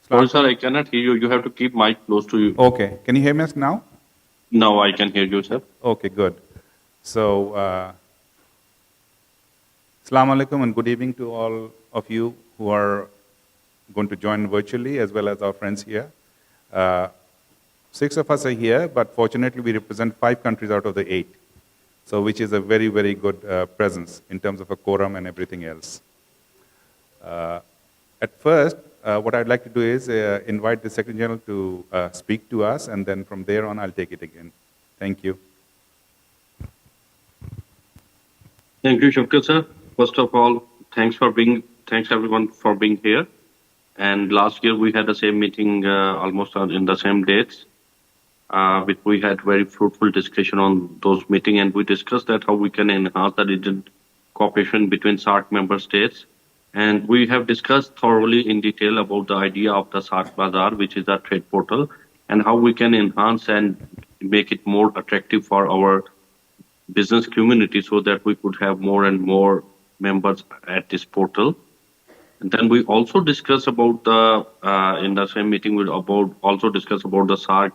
Sorry, sir, I cannot hear you. You have to keep mic close to you. Okay. Can you hear me now? Now I can hear you, sir. Okay, good. So, Assalamu alaikum and good evening to all of you who are going to join virtually as well as our friends here. 6 of us are here, but fortunately we represent 5 countries out of the 8. So, which is a very, very good presence in terms of a quorum and everything else. At first, what I'd like to do is invite the Secretary General to speak to us, and then from there on, I'll take it again. Thank you. Thank you, Shafkat, sir. First of all, thanks everyone for being here. And last year we had the same meeting almost in the same dates. Which we had very fruitful discussion on those meetings, and we discussed that how we can enhance the regional cooperation between SAARC member states. And we have discussed thoroughly in detail about the idea of the SAARC Bazaar, which is a trade portal, and how we can enhance and make it more attractive for our business community so that we could have more and more members at this portal. And then we also discussed about in the same meeting, we also discussed about the SAARC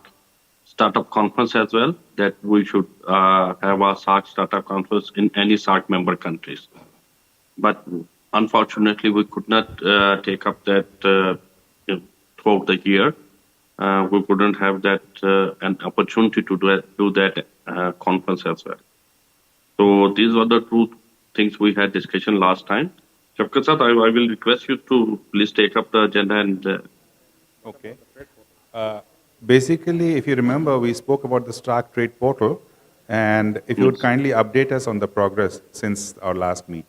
startup conference as well, that we should have a SAARC startup conference in any SAARC member countries. But unfortunately, we could not take up that throughout the year. We couldn't have that an opportunity to do that conference as well. So these are the two things we had discussion last time. Shafkat sir, I will request you to please take up the agenda and. Okay. Basically, if you remember, we spoke about the SAARC trade portal, and if you would kindly update us on the progress since our last meet.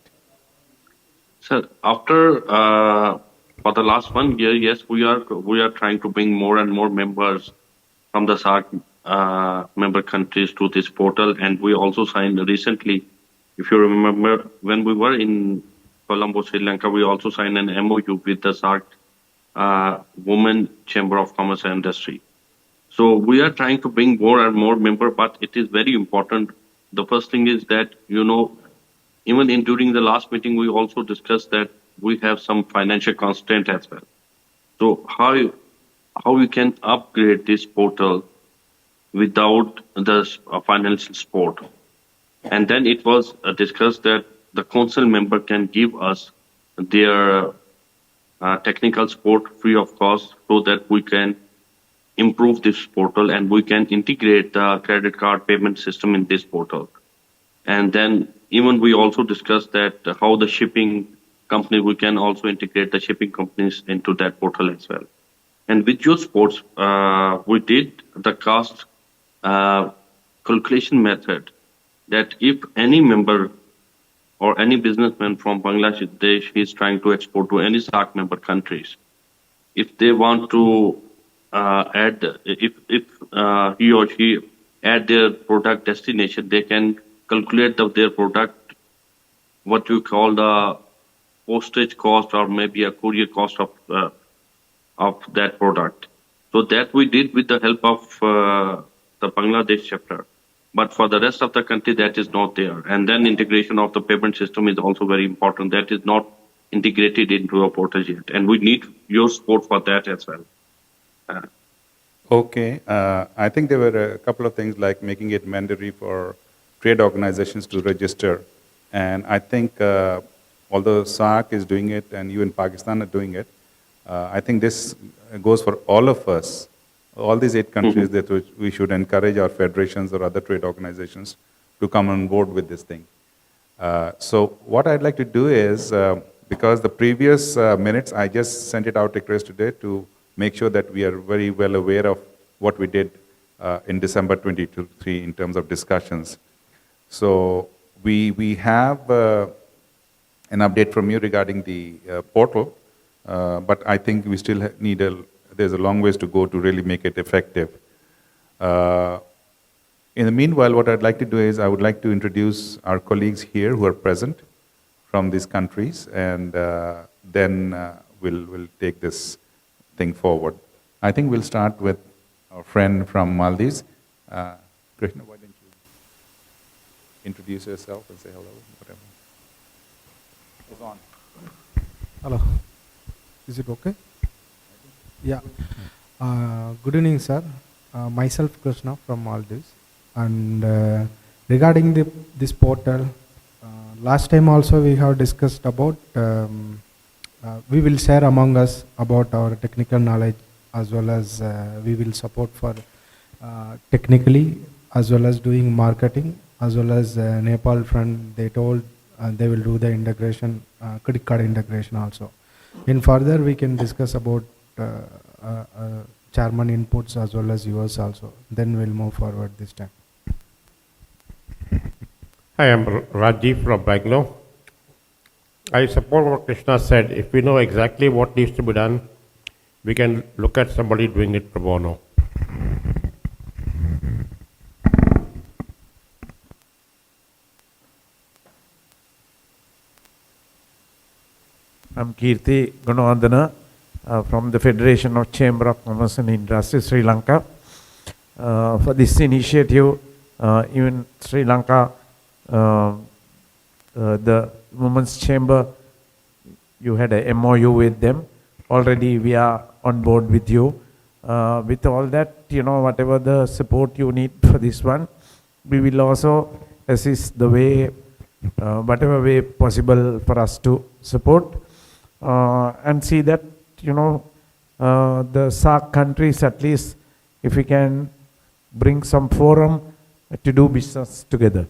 Sir, after for the last 1 year, yes, we are trying to bring more and more members from the SAARC member countries to this portal, and we also signed recently. If you remember, when we were in Colombo, Sri Lanka, we also signed an MOU with the SAARC Women Chamber of Commerce and Industry. So we are trying to bring more and more members, but it is very important. The first thing is that, even during the last meeting, we also discussed that we have some financial constraint as well. So how we can upgrade this portal without the financial support? And then it was discussed that the council member can give us their technical support free of cost so that we can improve this portal and we can integrate the credit card payment system in this portal. And then even we also discussed that how the shipping company, we can also integrate the shipping companies into that portal as well. And with your sports, we did the cost calculation method that if any member or any businessman from Bangladesh is trying to export to any SAARC member countries, if they want to if he or she add their product destination, they can calculate their product, what you call the postage cost or maybe a courier cost of that product. So that we did with the help of the Bangladesh chapter. But for the rest of the country, that is not there. And then integration of the payment system is also very important. That is not integrated into a portal yet. And we need your support for that as well. Okay. I think there were a couple of things like making it mandatory for trade organizations to register. And I think although SAARC is doing it and you in Pakistan are doing it, I think this goes for all of us, all these 8 countries, that we should encourage our federations or other trade organizations to come on board with this thing. So what I'd like to do is, because the previous minutes, I just sent it out request today to make sure that we are very well aware of what we did in December 2023 in terms of discussions. So we have an update from you regarding the portal, but I think we still need there's a long ways to go to really make it effective. In the meanwhile, what I'd like to do is I would like to introduce our colleagues here who are present from these countries, and then we'll take this thing forward. I think we'll start with our friend from Maldives. Krishna, why don't you introduce yourself and say hello, whatever. It's on. Hello. Is it okay? Yeah. Good evening, sir. Myself Krishna from Maldives. And regarding this portal, last time also we have discussed about we will share among us about our technical knowledge, as well as we will support for technically, as well as doing marketing, as well as Nepal front. They told they will do the integration, credit card integration also. In further, we can discuss about chairman inputs as well as yours also. Then we'll move forward this time. Hi, I'm Rajiv from Bangalore. I support what Krishna said. If we know exactly what needs to be done, we can look at somebody doing it pro bono. I'm Kirti Gunawandana from the Federation of Chamber of Commerce and Industry, Sri Lanka. For this initiative, even Sri Lanka, the Women's Chamber, you had a MOU with them. Already we are on board with you. With all that, whatever the support you need for this one, we will also assist the way, whatever way possible for us to support. And see that, the SAARC countries, at least, if we can bring some forum to do business together.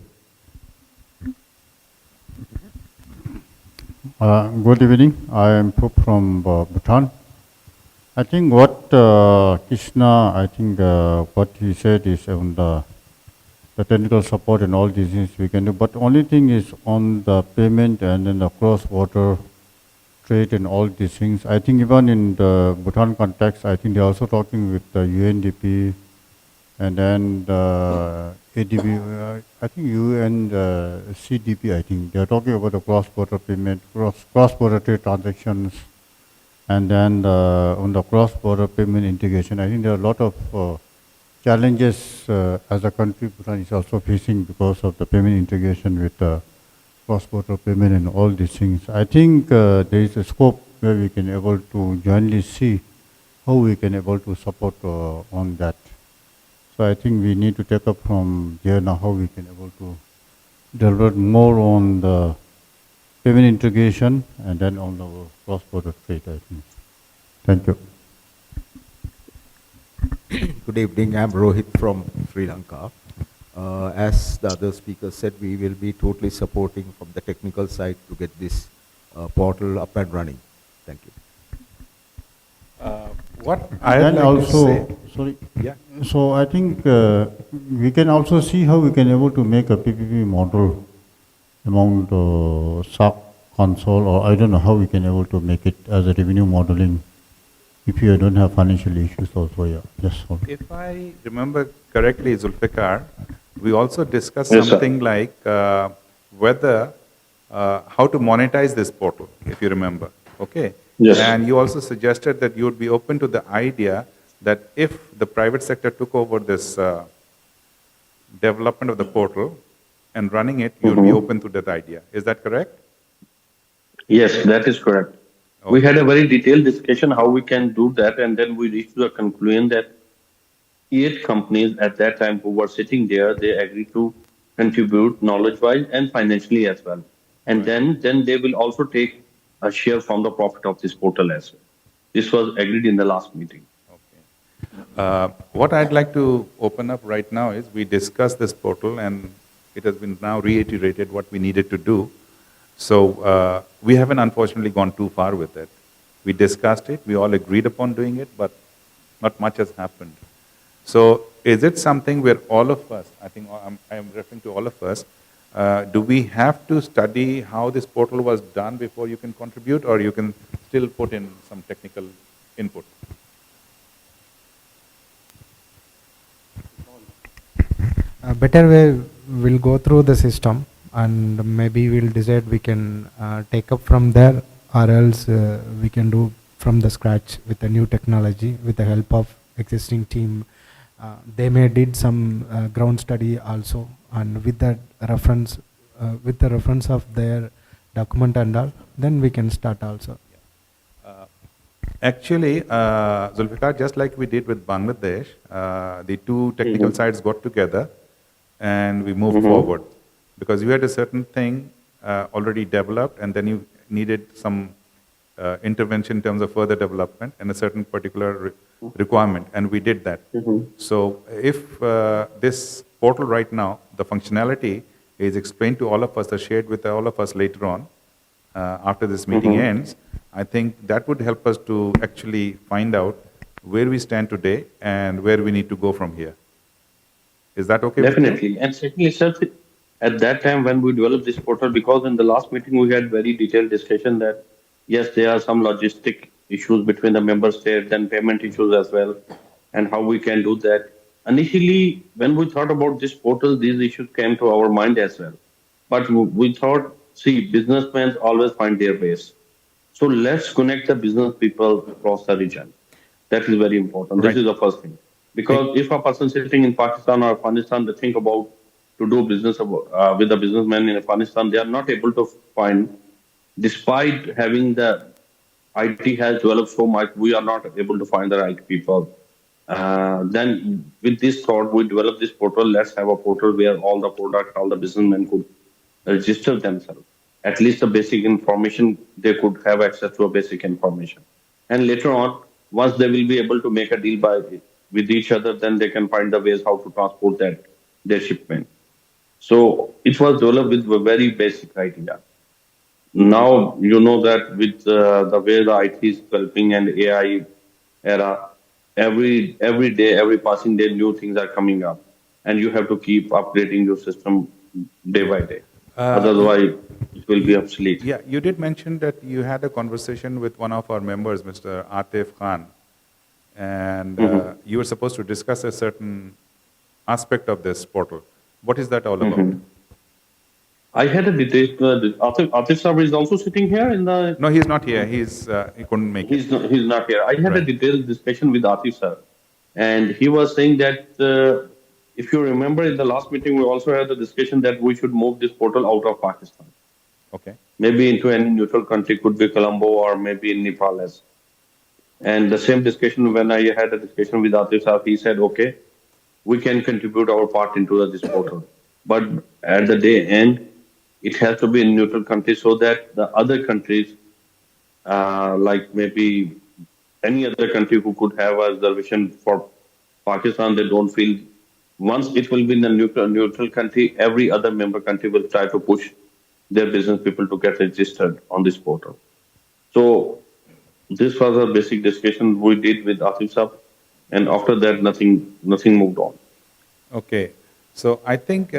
Good evening. I am Phup from Bhutan. I think what Krishna, what he said is on the technical support and all these things we can do. But only thing is on the payment and then the cross-border trade and all these things. I think even in the Bhutan context, I think they're also talking with the UNDP and then the ADB, I think UN, CDP, I think. They're talking about the cross-border payment, cross-border trade transactions, and then on the cross-border payment integration. I think there are a lot of challenges as a country Bhutan is also facing because of the payment integration with cross-border payment and all these things. I think there is a scope where we can able to jointly see how we can able to support on that. So I think we need to take up from there now how we can able to deliver more on the payment integration and then on the cross-border trade, I think. Thank you. Good evening. I'm Rohit from Sri Lanka. As the other speaker said, we will be totally supporting from the technical side to get this portal up and running. Thank you. What I would like also, to say, sorry. yeah. So I think we can also see how we can able to make a PPP model among the SAARC console, or I don't know how we can able to make it as a revenue modeling if you don't have financial issues also, yeah. Just hold. If I remember correctly, Zulfikar, we also discussed Yes, sir. something like whether, how to monetize this portal, if you remember, okay? Yes. And you also suggested that you would be open to the idea that if the private sector took over this development of the portal and running it, you would be open to that idea. Is that correct? Yes, that is correct. We Okay. had a very detailed discussion how we can do that, and then we reached the conclusion that 8 companies at that time who were sitting there, they agreed to contribute knowledge-wise and financially as well. And then they will also take a share from the profit of this portal as well. This was agreed in the last meeting. What I'd like to open up right now is we discussed this portal and it has been now reiterated what we needed to do. So we haven't unfortunately gone too far with it. We discussed it, we all agreed upon doing it, but not much has happened. So is it something where all of us, I think I'm referring to all of us, do we have to study how this portal was done before you can contribute, or you can still put in some technical input? A better way, we'll go through the system and maybe we'll decide we can take up from there, or else we can do from the scratch with a new technology with the help of existing team. They may did some ground study also, and with that reference, with the reference of their document and all, then we can start also. Actually, Zulfikar, just like we did with Bangladesh, the two technical sides got together and we moved forward because you had a certain thing already developed and then you needed some intervention in terms of further development and a certain particular requirement, and we did that. So if this portal right now, the functionality is explained to all of us or shared with all of us later on, after this meeting ends, I think that would help us to actually find out where we stand today and where we need to go from here. Is that okay with you? Definitely. And secondly, sir, at that time when we developed this portal, because in the last meeting we had very detailed discussion that yes, there are some logistic issues between the member states and payment issues as well, and how we can do that. Initially, when we thought about this portal, these issues came to our mind as well. But we thought, see, businessmen always find their ways. So let's connect the business people across the region. That is very important. This Right. is the first thing. Because if a person sitting in Pakistan or Afghanistan, they think about to do business with a businessman in Afghanistan, they are not able to find, despite having the IT has developed so much, we are not able to find the right people. Then with this thought, we developed this portal. Let's have a portal where all the product, all the businessmen could register themselves. At least the basic information, they could have access to a basic information. And later on, once they will be able to make a deal with each other, then they can find the ways how to transport their shipment. So it was developed with a very basic idea. Now you know that with the way the IT is developing and AI era, every day, every passing day, new things are coming up, and you have to keep upgrading your system day by day. Otherwise, it will be obsolete. Yeah, you did mention that you had a conversation with one of our members, Mr. Atif Khan, and you were supposed to discuss a certain aspect of this portal. What is that all about? I had a detail. Atif Sabri is also sitting here in the. No, he's not here. He couldn't make it. He's not here. I had a Right. detailed discussion with Atif sir, and he was saying that if you remember in the last meeting, we also had a discussion that we should move this portal out of Pakistan, Okay. maybe into any neutral country, could be Colombo or maybe in Nepal as. And the same discussion when I had a discussion with Atif sir, he said, okay, we can contribute our part into this portal, but at the day end, it has to be in neutral countries so that the other countries, like maybe any other country who could have a reservation for Pakistan, they don't feel. Once it will be in a neutral country, every other member country will try to push their business people to get registered on this portal. So this was a basic discussion we did with Atif Saab, and after that, nothing moved on. Okay. So I think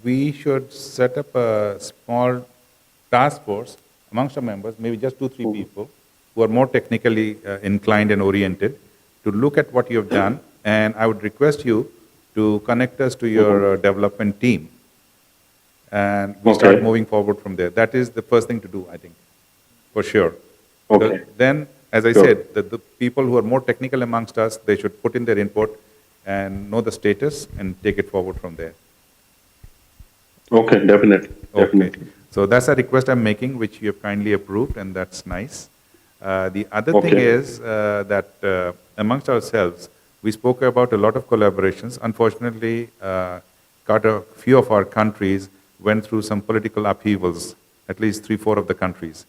we should set up a small task force amongst our members, maybe just 2-3 people who are more technically inclined and oriented to look at what you have done. And I would request you to connect us to your development team. And we start moving forward from there. That is the first thing to do, I think, for sure. Okay. Then, as I Sure. said, the people who are more technical amongst us, they should put in their input and know the status and take it forward from there. Okay, definitely. Okay. Definitely. So that's a request I'm making, which you have kindly approved, and that's nice. The other thing Okay. is that amongst ourselves, we spoke about a lot of collaborations. Unfortunately, quite a few of our countries went through some political upheavals, at least 3-4 of the countries.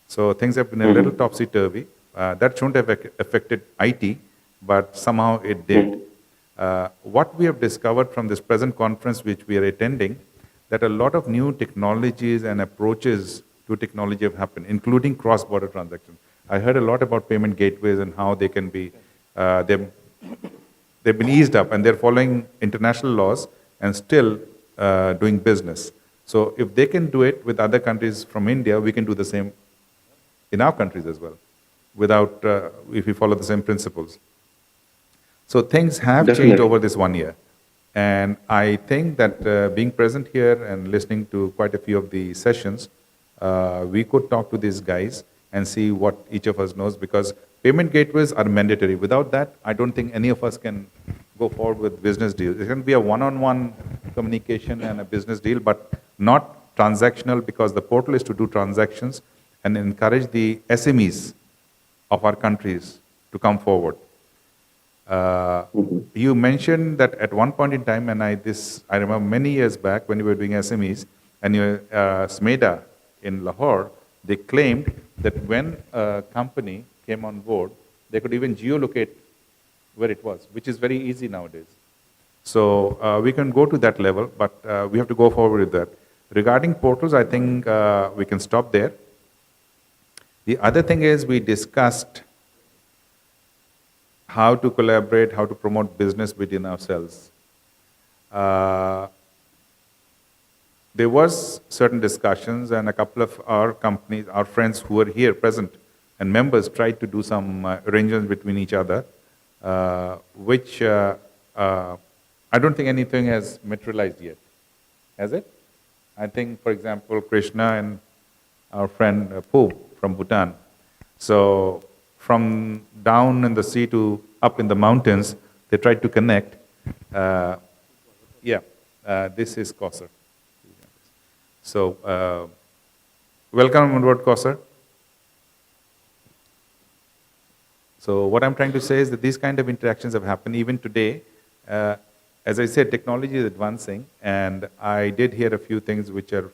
So things have been a little topsy-turvy. That shouldn't have affected IT, but somehow it did. What we have discovered from this present conference which we are attending, that a lot of new technologies and approaches to technology have happened, including cross-border transactions. I heard a lot about payment gateways and how they can be, they've been eased up and they're following international laws and still doing business. So if they can do it with other countries from India, we can do the same in our countries as well, without, if we follow the same principles. So things have changed Definitely. over this 1 year. And I think that being present here and listening to quite a few of the sessions, we could talk to these guys and see what each of us knows, because payment gateways are mandatory. Without that, I don't think any of us can go forward with business deals. It can be a one-on-one communication and a business deal, but not transactional, because the portal is to do transactions and encourage the SMEs of our countries to come forward. You mentioned that at one point in time, and I remember many years back when you were doing SMEs, and SMEDA in Lahore, they claimed that when a company came on board, they could even geolocate where it was, which is very easy nowadays. So we can go to that level, but we have to go forward with that. Regarding portals, I think we can stop there. The other thing is we discussed how to collaborate, how to promote business within ourselves. There was certain discussions, and a couple of our companies, our friends who were here present and members tried to do some arrangements between each other, which I don't think anything has materialized yet. Has it? I think, for example, Krishna and our friend Pooh from Bhutan. So from down in the sea to up in the mountains, they tried to connect. This is Kausar. So welcome on board, Kausar. So what I'm trying to say is that these kind of interactions have happened even today. As I said, technology is advancing, and I did hear a few things which are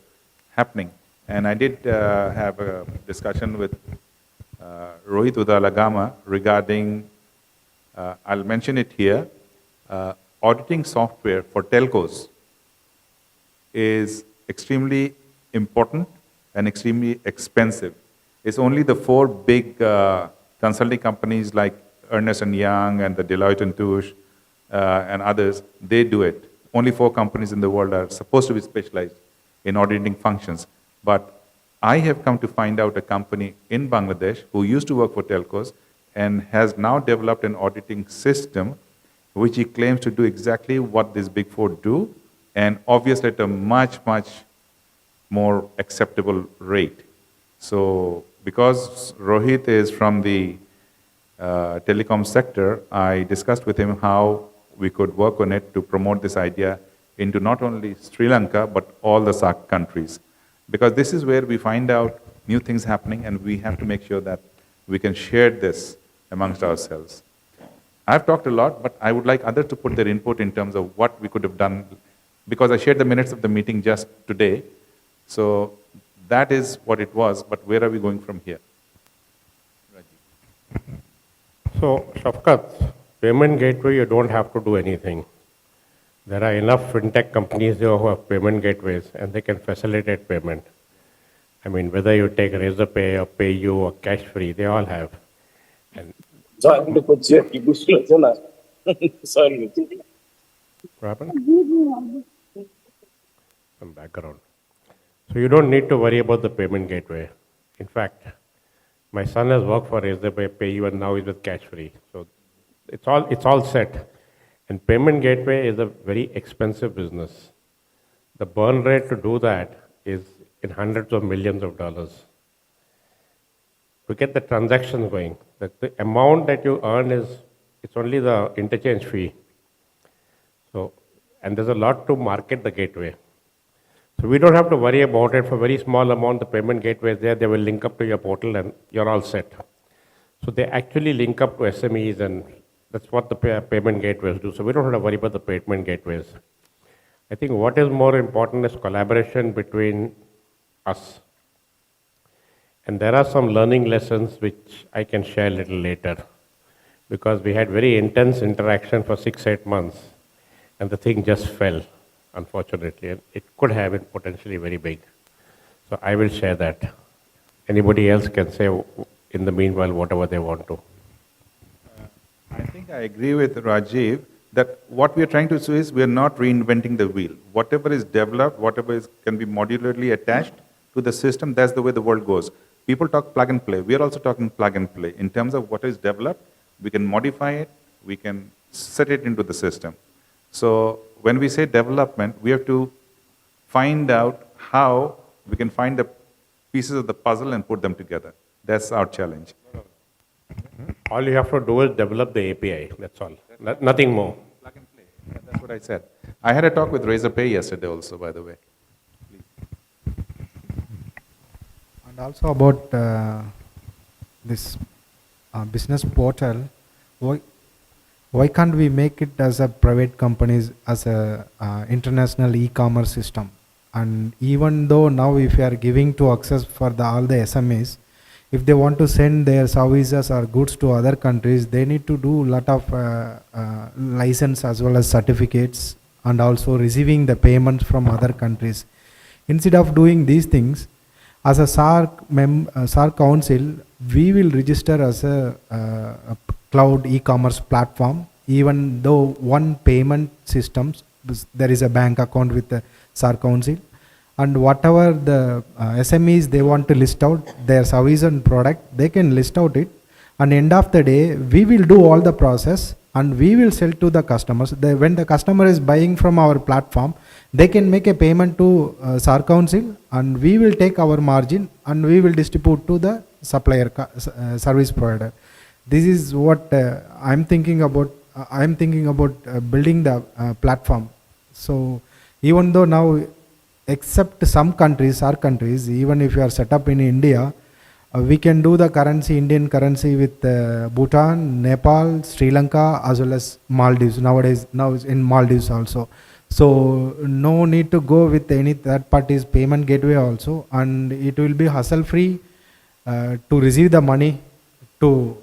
happening. And I did have a discussion with Rohit Udalagama regarding, I'll mention it here, auditing software for telcos is extremely important and extremely expensive. It's only the 4 big consulting companies like Ernst & Young and the Deloitte and Touche and others, they do it. Only 4 companies in the world are supposed to be specialized in auditing functions. But I have come to find out a company in Bangladesh who used to work for telcos and has now developed an auditing system which he claims to do exactly what these big 4 do, and obviously at a much, much more acceptable rate. So because Rohit is from the telecom sector, I discussed with him how we could work on it to promote this idea into not only Sri Lanka, but all the SAARC countries. Because this is where we find out new things happening, and we have to make sure that we can share this amongst ourselves. I've talked a lot, but I would like others to put their input in terms of what we could have done, because I shared the minutes of the meeting just today. So that is what it was, but where are we going from here? So, Shafkat, payment gateway, you don't have to do anything. There are enough fintech companies there who have payment gateways, and they can facilitate payment. I mean, whether you take Razorpay or PayU or Cash Free, they all have. And Sorry. what happened? Some background. So you don't need to worry about the payment gateway. In fact, my son has worked for Razorpay, PayU, and now he's with Cash Free. So it's all set. And payment gateway is a very expensive business. The burn rate to do that is in hundreds of millions of dollars. To get the transactions going, the amount that you earn it's only the interchange fee. So, and there's a lot to market the gateway. So we don't have to worry about it. For a very small amount, the payment gateway is there. They will link up to your portal and you're all set. So they actually link up to SMEs, and that's what the payment gateways do. So we don't have to worry about the payment gateways. I think what is more important is collaboration between us. And there are some learning lessons which I can share a little later, because we had very intense interaction for 6-8 months, and the thing just fell, unfortunately. And it could have been potentially very big. So I will share that. Anybody else can say in the meanwhile whatever they want to. I think I agree with Rajiv that what we are trying to do is we are not reinventing the wheel. Whatever is developed, can be modularly attached to the system, that's the way the world goes. People talk plug and play. We are also talking plug and play. In terms of what is developed, we can modify it, we can set it into the system. So when we say development, we have to find out how we can find the pieces of the puzzle and put them together. That's our challenge. All you have to do is develop the API, that's all. Nothing more. Plug and play. That's what I said. I had a talk with Razorpay yesterday also, by the way. And also about this business portal, why, why can't we make it as a private companies, as a international e-commerce system? And even though now if you are giving to access for all the SMEs, if they want to send their services or goods to other countries, they need to do a lot of license as well as certificates, and also receiving the payments from other countries. Instead of doing these things, as a SAARC council, we will register as a cloud e-commerce platform, even though one payment systems, there is a bank account with the SAARC council, and whatever the SMEs they want to list out their service and product, they can list out it, and end of the day we will do all the process and we will sell to the customers. When the customer is buying from our platform, they can make a payment to SAARC council, and we will take our margin and we will distribute to the supplier service provider. This is what I'm thinking about. I'm thinking about building the platform. So even though now, except some countries, our countries, even if you are set up in India, we can do the currency, Indian currency with Bhutan, Nepal, Sri Lanka, as well as Maldives. Nowadays, now is in Maldives also. So no need to go with any third party's payment gateway also, and it will be hassle free to receive the money to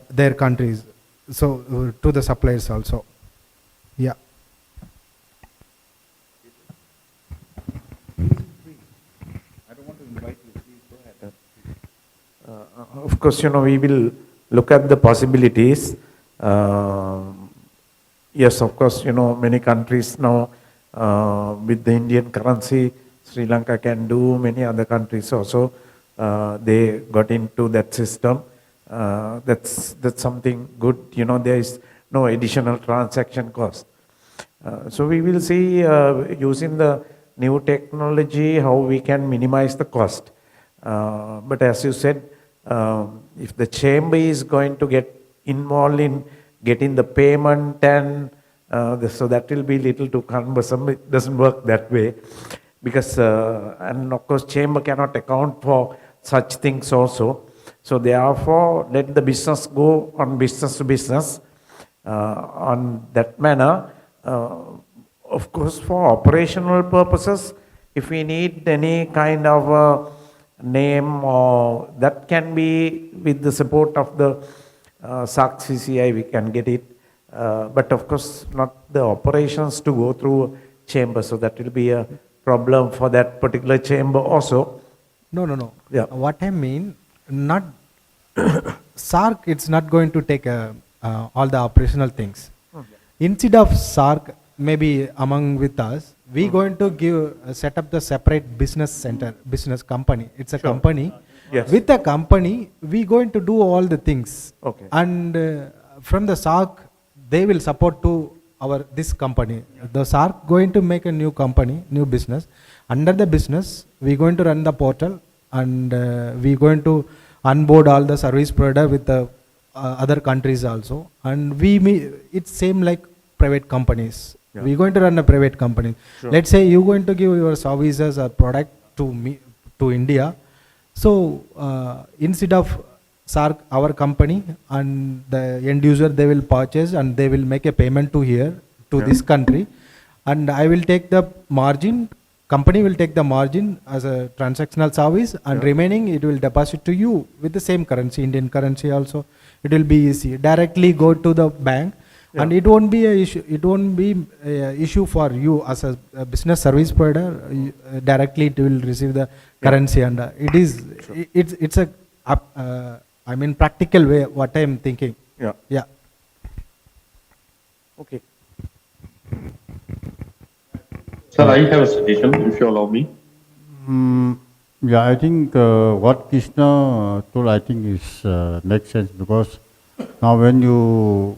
their countries. So to the suppliers also. Yeah. Of course, we will look at the possibilities. Yes, of course, many countries now with the Indian currency, Sri Lanka can do, many other countries also, they got into that system. That's something good, there is no additional transaction cost. So we will see using the new technology how we can minimize the cost. But as you said, if the chamber is going to get involved in getting the payment, and so that will be little too cumbersome. It doesn't work that way, because and of course chamber cannot account for such things also. So therefore, let the business go on business to business on that manner. Of course, for operational purposes, if we need any kind of name, or that can be with the support of the SAARC CCI, we can get it. But of course, not the operations to go through chamber. So that will be a problem for that particular chamber also. No. Yeah. What I mean, not SAARC, it's not going to take all the operational things. Instead of SAARC, maybe among with us, we going to set up the separate business center, business company. It's a company. Yes. With the company, we going to do all the things. Okay. And from the SAARC, they will support to this company. The SAARC going to make a new company, new business. Under the business, we going to run the portal, and we going to onboard all the service provider with the other countries also. And it's same like private companies. Yeah. We're going to run a private company. Sure. Let's say you're going to give your services or product to India. So instead of SAARC, our company, and the end user, they will purchase and they will make a payment to this country, and I will take the margin. Company will take the margin as a transactional service, and remaining it will deposit to you with the same currency, Indian currency also. It will be easy. Directly go to the bank. Yeah. And it won't be a issue. It won't be a issue for you as a business service provider. Directly it will receive the currency, and it's a practical way. What I am thinking. Yeah. Yeah. Okay. Sir, I have a suggestion, if you allow me. Yeah, I think what Krishna told, I think is makes sense, because now when you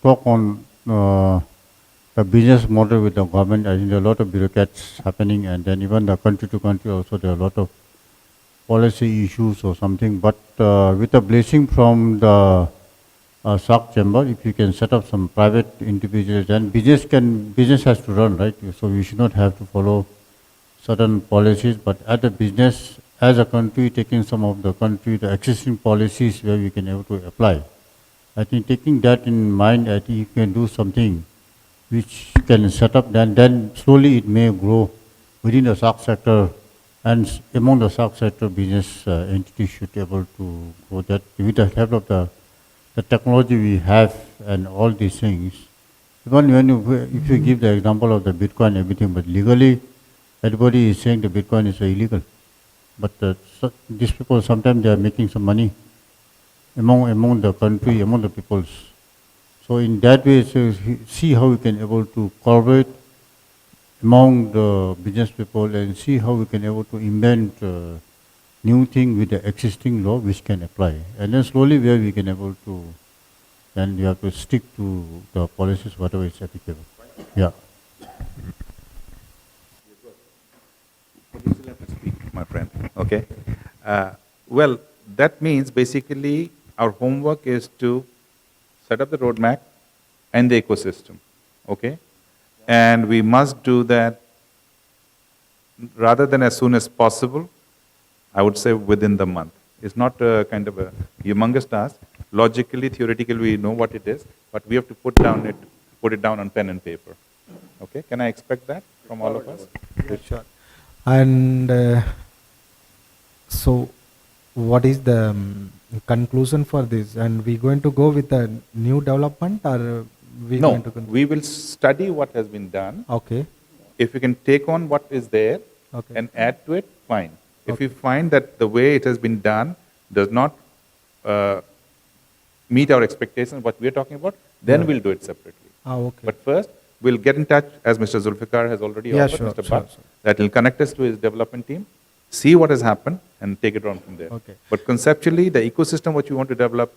talk on the business model with the government, I think there are a lot of bureaucrats happening, and then even the country to country also there are a lot of policy issues or something. But with a blessing from the SAARC chamber, if you can set up some private individuals, then business has to run, right? So we should not have to follow certain policies, but at the business, as a country, taking some of the existing policies where we can able to apply. I think taking that in mind, I think you can do something which can set up, then slowly it may grow within the SAARC sector, and among the SAARC sector business entities should be able to grow that with the help of the technology we have and all these things. Even when if you give the example of the Bitcoin and everything, but legally, everybody is saying the Bitcoin is illegal. But these people, sometimes they are making some money among the country, among the peoples. So in that way, so see how we can able to collaborate among the business people and see how we can able to invent new thing with the existing law which can apply. And then slowly where we can able to, then we have to stick to the policies, whatever is applicable. Yeah. You still have to speak, my friend. Okay. Well, that means basically our homework is to set up the roadmap and the ecosystem. Okay. And we must do that rather than as soon as possible, I would say within the month. It's not a kind of a humongous task. Logically, theoretically, we know what it is, but we have to put it down on pen and paper. Okay, can I expect that from all of us? Yeah, sure. And so, what is the conclusion for this? And we going to go with a new development, or we No, going to we will study what has been done. Okay. If we can take on what is there Okay. and add to it, fine. If we find that the way it has been done does not meet our expectations, what we are talking about, then we'll do it separately. Okay. But first, we'll get in touch, as Mr. Zulfikar has already Yeah, offered, sure, Mr. sure, Bhatt, sure. that will connect us to his development team, see what has happened, and take it on from there. Okay. But conceptually, the ecosystem what you want to develop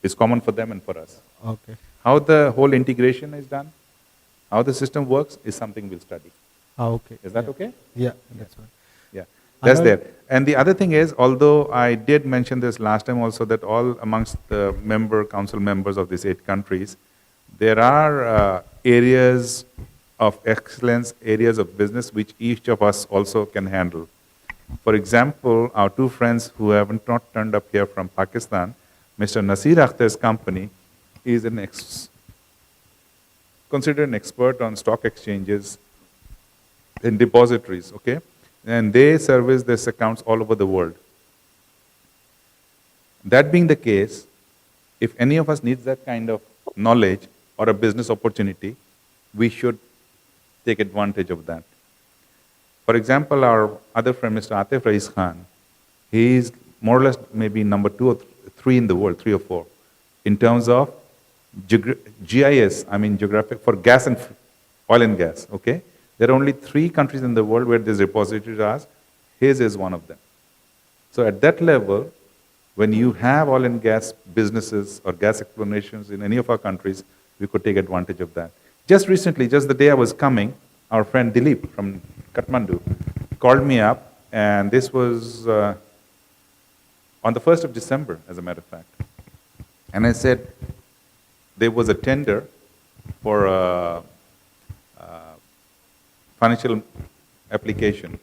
is common for them and for us. Okay. How the whole integration is done, how the system works, is something we'll study. Okay. Is that okay? Yeah, that's fine. Yeah, that's Another- there. And the other thing is, although I did mention this last time also, that all amongst the council members of these 8 countries, there are areas of excellence, areas of business which each of us also can handle. For example, our 2 friends who have not turned up here from Pakistan, Mr. Nasir Akhtar's company is considered an expert on stock exchanges and depositories, okay? And they service these accounts all over the world. That being the case, if any of us needs that kind of knowledge or a business opportunity, we should take advantage of that. For example, our other friend, Mr. Atif Rais Khan, he is more or less maybe number 2 or 3 in the world, 3 or 4, in terms of GIS, I mean geographic, for gas and oil and gas, okay? There are only 3 countries in the world where these repositories are. His is one of them. So at that level, when you have oil and gas businesses or gas explorations in any of our countries, we could take advantage of that. Just recently, just the day I was coming, our friend Dilip from Kathmandu called me up, and this was on the 1st of December, as a matter of fact. And I said, there was a tender for a financial application,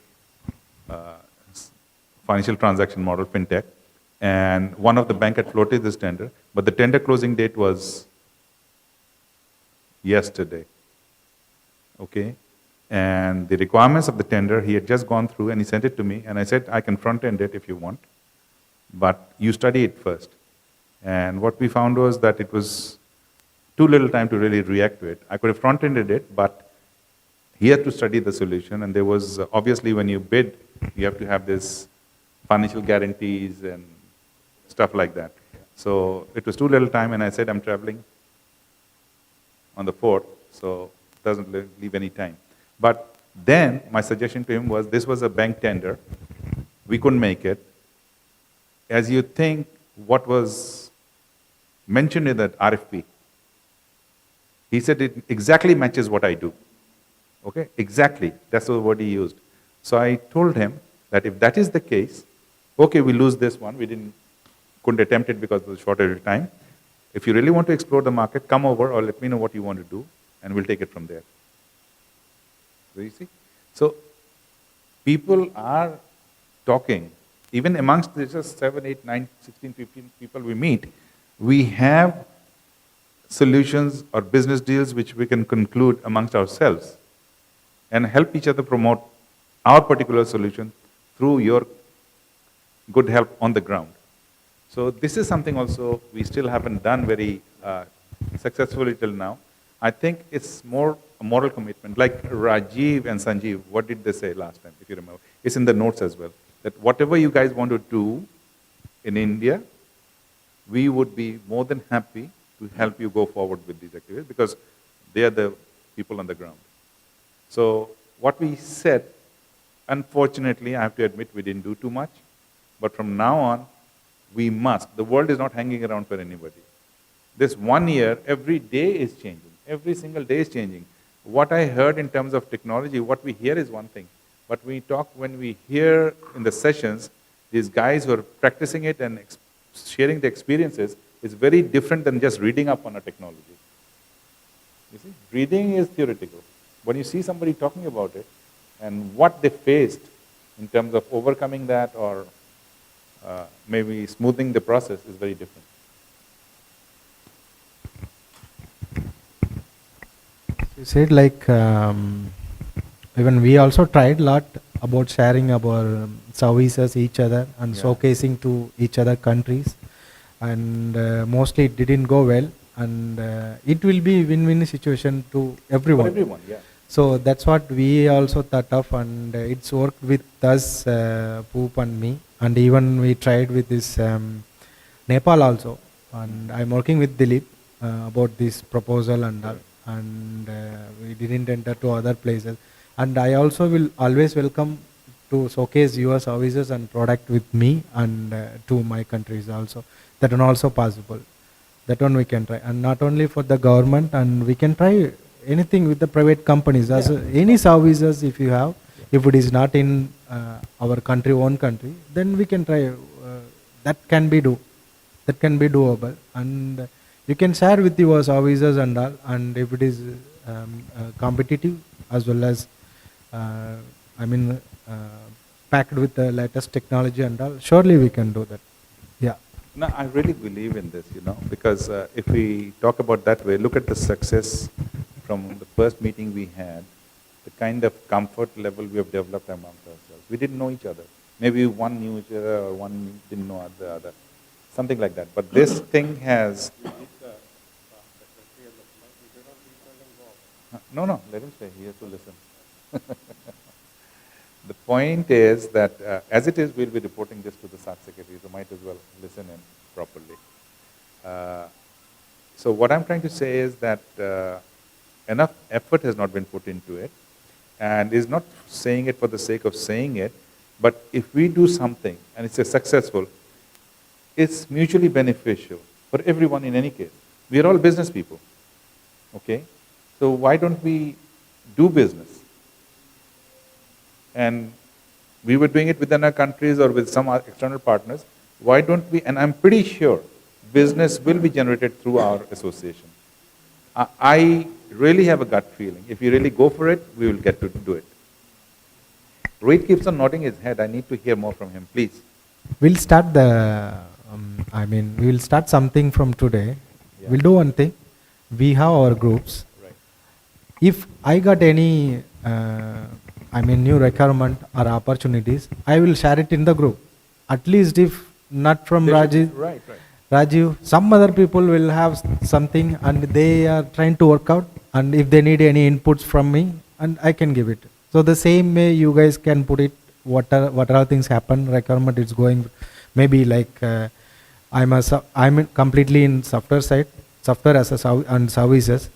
financial transaction model, fintech, and one of the bank had floated this tender, but the tender closing date was yesterday, okay? And the requirements of the tender, he had just gone through and he sent it to me, and I said, I can front-end it if you want, but you study it first. And what we found was that it was too little time to really react to it. I could have front-ended it, but he had to study the solution, and there was, obviously when you bid, you have to have this financial guarantees and stuff like that. So it was too little time, and I said, I'm traveling on the 4th, so it doesn't leave any time. But then my suggestion to him was, this was a bank tender, we couldn't make it. As you think, what was mentioned in that RFP, he said it exactly matches what I do. Okay, exactly, that's the word he used. So I told him that if that is the case, okay, we lose this one, couldn't attempt it because of the shortage of time. If you really want to explore the market, come over or let me know what you want to do, and we'll take it from there. So you see? So people are talking, even amongst just 7, 8, 9, 16, 15 people we meet, we have solutions or business deals which we can conclude amongst ourselves and help each other promote our particular solution through your good help on the ground. So this is something also we still haven't done very successfully till now. I think it's more a moral commitment. Like Rajiv and Sanjeev, what did they say last time, if you remember? It's in the notes as well. That whatever you guys want to do in India, we would be more than happy to help you go forward with these activities because they are the people on the ground. So what we said, unfortunately, I have to admit we didn't do too much, but from now on, we must. The world is not hanging around for anybody. This 1 year, every day is changing. Every single day is changing. What I heard in terms of technology, what we hear is one thing. But when we hear in the sessions, these guys who are practicing it and sharing the experiences, is very different than just reading up on a technology. You see, reading is theoretical. When you see somebody talking about it and what they faced in terms of overcoming that or maybe smoothing the process is very different. You said like even we also tried a lot about sharing our services each other and showcasing to each other countries, and mostly it didn't go well, and it will be win-win situation to everyone. For everyone, yeah. So that's what we also thought of, and it's worked with us, Poop and me, and even we tried with this Nepal also, and I'm working with Dilip about this proposal and all, and we didn't enter to other places, and I also will always welcome to showcase your services and product with me and to my countries also. That one also possible. That one we can try, and not only for the government, and we can try anything with the private companies. As any services if you have, if it is not in our country, own country, then we can try. That can be doable, and you can share with your services and all. And if it is competitive as well as packed with the latest technology and all, surely we can do that. Yeah. No, I really believe in this, because if we talk about that way, look at the success from the first meeting we had, the kind of comfort level we have developed amongst ourselves. We didn't know each other. Maybe one knew each other or one didn't know the other, something like that. But this thing has... No, let him stay. He has to listen. The point is that, as it is, we'll be reporting this to the SAARC secretary, so might as well listen in properly. So what I'm trying to say is that enough effort has not been put into it, and is not saying it for the sake of saying it, but if we do something and it's successful, it's mutually beneficial for everyone in any case. We are all business people, okay? So why don't we do business? And we were doing it within our countries or with some external partners. Why don't we, and I'm pretty sure business will be generated through our association. I really have a gut feeling. If we really go for it, we will get to do it. Rohit keeps on nodding his head. I need to hear more from him, please. We'll start we will start something from today. Yeah. We'll do one thing. We have our groups. Right. If I got any new requirement or opportunities, I will share it in the group. At least if not from Rajiv, right. Rajiv, some other people will have something and they are trying to work out, and if they need any inputs from me, and I can give it. So the same way you guys can put it, what are things happen, requirement is going, maybe like I'm completely in software side, software as and services.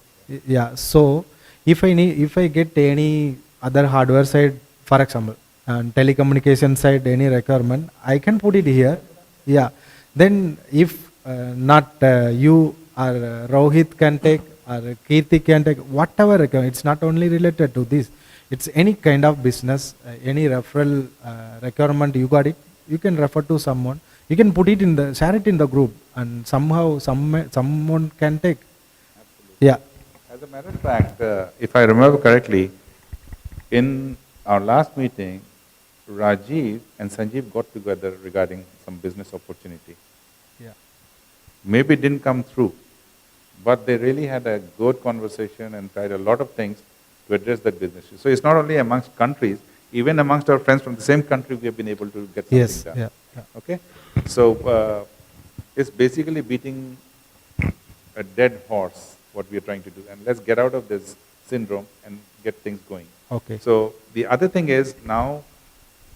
Yeah, so if I get any other hardware side, for example, and telecommunication side, any requirement, I can put it here. Yeah. Then if not you or Rohit can take, or Kirti can take, whatever requirement, it's not only related to this, it's any kind of business, any referral requirement you got it, you can refer to someone, you can put it in share it in the group, and somehow someone can take. Absolutely. Yeah. As a matter of fact, if I remember correctly, in our last meeting, Rajiv and Sanjeev got together regarding some business opportunity. Yeah. Maybe it didn't come through, but they really had a good conversation and tried a lot of things to address that business issue. So it's not only amongst countries, even amongst our friends from the same country, we have been able to get something Yes, done. yeah, yeah. Okay? So it's basically beating a dead horse, what we are trying to do. And let's get out of this syndrome and get things going. Okay. So the other thing is now,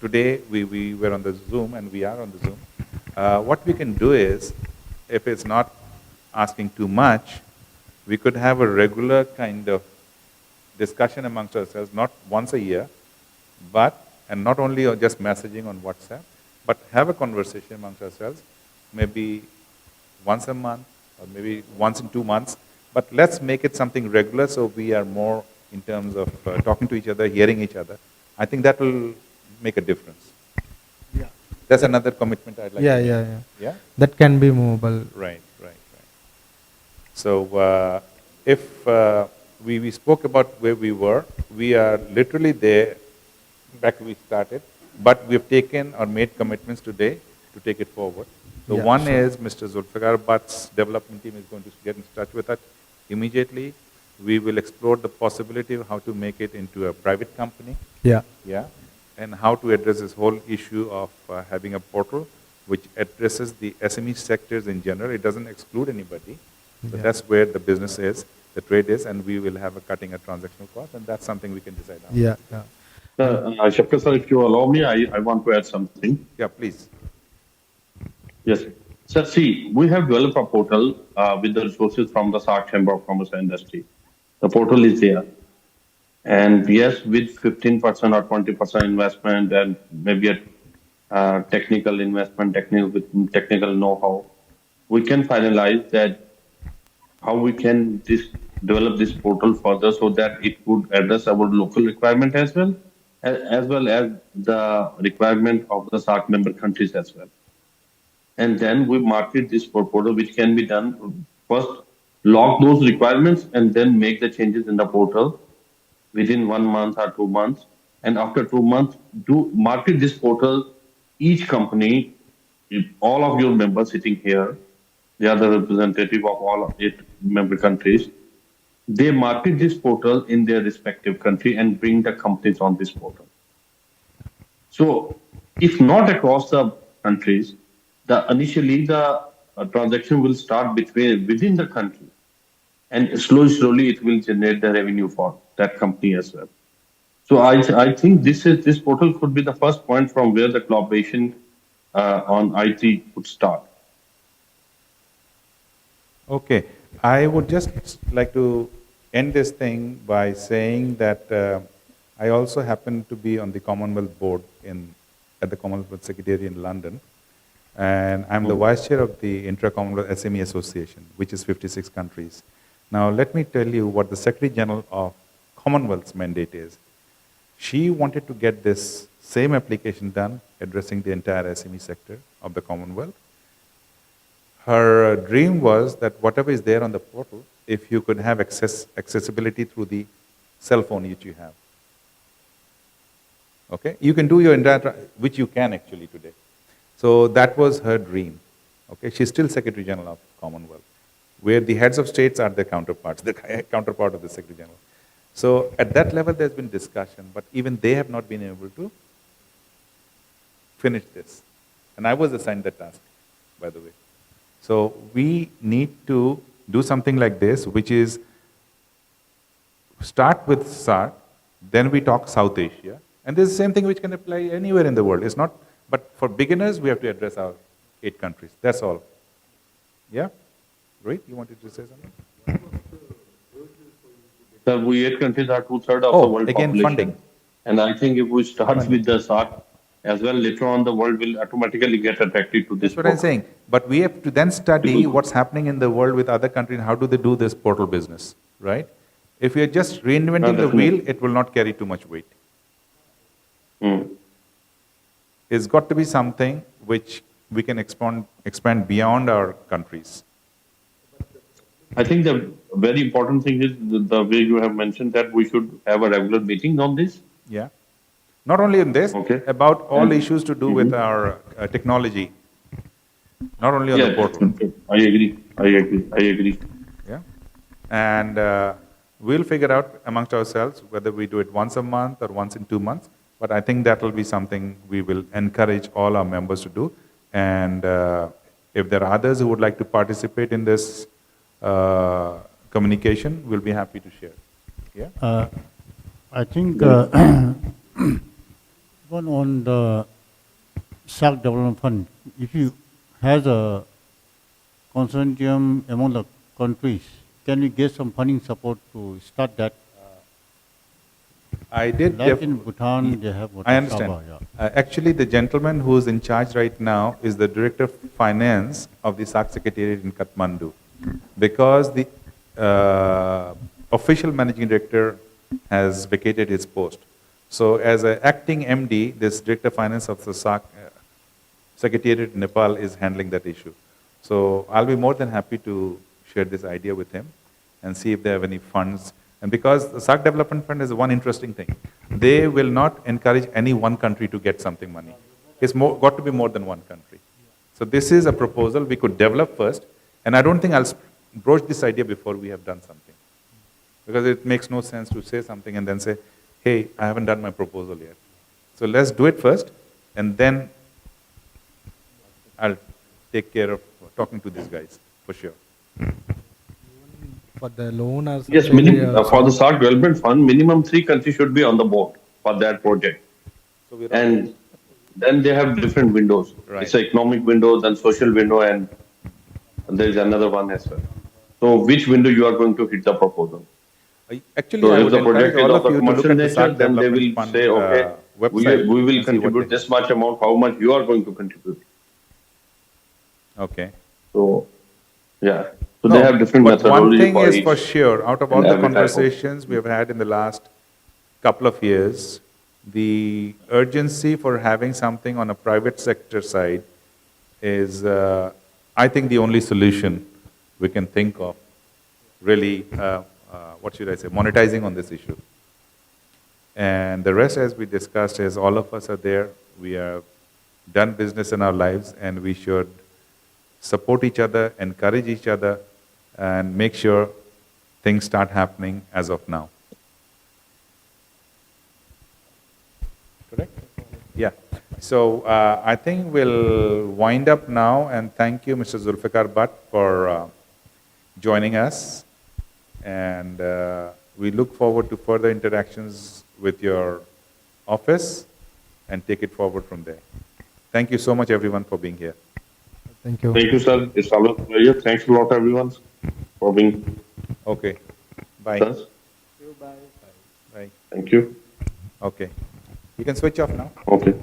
today we were on the Zoom and we are on the Zoom. What we can do is, if it's not asking too much, we could have a regular kind of discussion amongst ourselves, not once a year, and not only just messaging on WhatsApp, but have a conversation amongst ourselves, maybe once a month or maybe once in 2 months. But let's make it something regular so we are more in terms of talking to each other, hearing each other. I think that will make a difference. Yeah. That's another commitment I'd like to make. Yeah? That can be movable. Right. So if we spoke about where we were, we are literally there, back we started, but we have taken or made commitments today to take it forward. So one is Mr. Zulfikar Bhatt's development team is going to get in touch with us immediately. We will explore the possibility of how to make it into a private company. Yeah. And how to address this whole issue of having a portal which addresses the SME sectors in general. It doesn't exclude anybody. So that's where the business is, the trade is, and we will have a cutting a transactional cost, and that's something we can decide on. Yeah. Shafqat sir, if you allow me, I want to add something. Yeah, please. Yes. Sir, see, we have developed a portal with the resources from the SAARC Chamber of Commerce and Industry. The portal is there. And yes, with 15% or 20% investment and maybe a technical investment, technical know-how, we can finalize that how we can develop this portal further so that it would address our local requirement as well as the requirement of the SAARC member countries as well. And then we market this portal, which can be done first, log those requirements and then make the changes in the portal within 1 month or 2 months. And after 2 months, do market this portal. Each company, all of your members sitting here, they are the representative of all of 8 member countries. They market this portal in their respective country and bring the companies on this portal. So, if not across the countries, initially the transaction will start within the country, and slowly it will generate the revenue for that company as well. So I think this portal could be the first point from where the collaboration on IT would start. Okay, I would just like to end this thing by saying that I also happen to be on the Commonwealth board at the Commonwealth Secretariat in London, and I'm the vice chair of the Intra-Commonwealth SME Association, which is 56 countries. Now, let me tell you what the Secretary General of Commonwealth's mandate is. She wanted to get this same application done, addressing the entire SME sector of the Commonwealth. Her dream was that whatever is there on the portal, if you could have accessibility through the cell phone which you have. Okay, you can do your entire, which you can actually today. So that was her dream. Okay, she's still Secretary General of Commonwealth, where the heads of states are their counterparts, the counterpart of the Secretary General. So at that level, there's been discussion, but even they have not been able to finish this. And I was assigned that task, by the way. So we need to do something like this, which is start with SAARC, then we talk South Asia, and this is the same thing which can apply anywhere in the world. It's not, but for beginners, we have to address our 8 countries. That's all. Yeah? Rohit, you wanted to say something? Sir, we 8 countries are 2/3 of the world again, population. funding. And I think if we start with the SAARC as well, later on the world will automatically get attracted to this. That's what I'm saying. But we have to then study what's happening in the world with other countries and how do they do this portal business, right? If we are just reinventing the wheel, it will not carry too much weight. It's got to be something which we can expand beyond our countries. I think the very important thing is the way you have mentioned that we should have a regular meeting on this. Yeah. Not only in this, about all issues to do with our technology. Not only on the portal. I agree. Yeah. And we'll figure out amongst ourselves whether we do it once a month or once in 2 months. But I think that will be something we will encourage all our members to do. And if there are others who would like to participate in this communication, we'll be happy to share. Yeah. I think one on the SAARC Development Fund, if you have a consortium among the countries, can we get some funding support to start that? I did. Like in Bhutan, they have what I understand. Sabah, yeah. Actually, the gentleman who is in charge right now is the Director of Finance of the SAARC Secretariat in Kathmandu. Because the official Managing Director has vacated his post. So as an acting MD, this Director of Finance of the SAARC Secretariat in Nepal is handling that issue. So I'll be more than happy to share this idea with him and see if they have any funds. And because the SAARC Development Fund is one interesting thing, they will not encourage any one country to get something money. It's got to be more than one country. So this is a proposal we could develop first, and I don't think I'll broach this idea before we have done something. Because it makes no sense to say something and then say, hey, I haven't done my proposal yet. So let's do it first, and then I'll take care of talking to these guys, for sure. For the loan or Yes, something, for the SAARC Development Fund, minimum 3 countries should be on the board for that project. So we're And then they have different windows. Right. It's an economic window, then social window, and there is another one as well. So which window you are going to hit the proposal? Actually, So I if would the encourage project is all of of the you to look commercial at the nature, SAARC then they Development will Fund say, okay, website. we will and see what contribute they- this much amount, how much you are going to contribute. Okay. So, yeah. So No, they have different but one methodology thing for is each. for sure, out of all and the every type of- conversations we have had in the last couple of years, the urgency for having something on a private sector side is, I think, the only solution we can think of, really, what should I say, monetizing on this issue. And the rest, as we discussed, is all of us are there. We have done business in our lives, and we should support each other, encourage each other, and make sure things start happening as of now. Correct? Yeah. So I think we'll wind up now, and thank you, Mr. Zulfikar Bhatt, for joining us. And we look forward to further interactions with your office and take it forward from there. Thank you so much, everyone, for being here. thank you. Thank you, sir. It's always a pleasure. Thanks a lot, everyone, for being Okay. Bye. with us. Bye. Thank you. Okay. You can switch off now. Okay.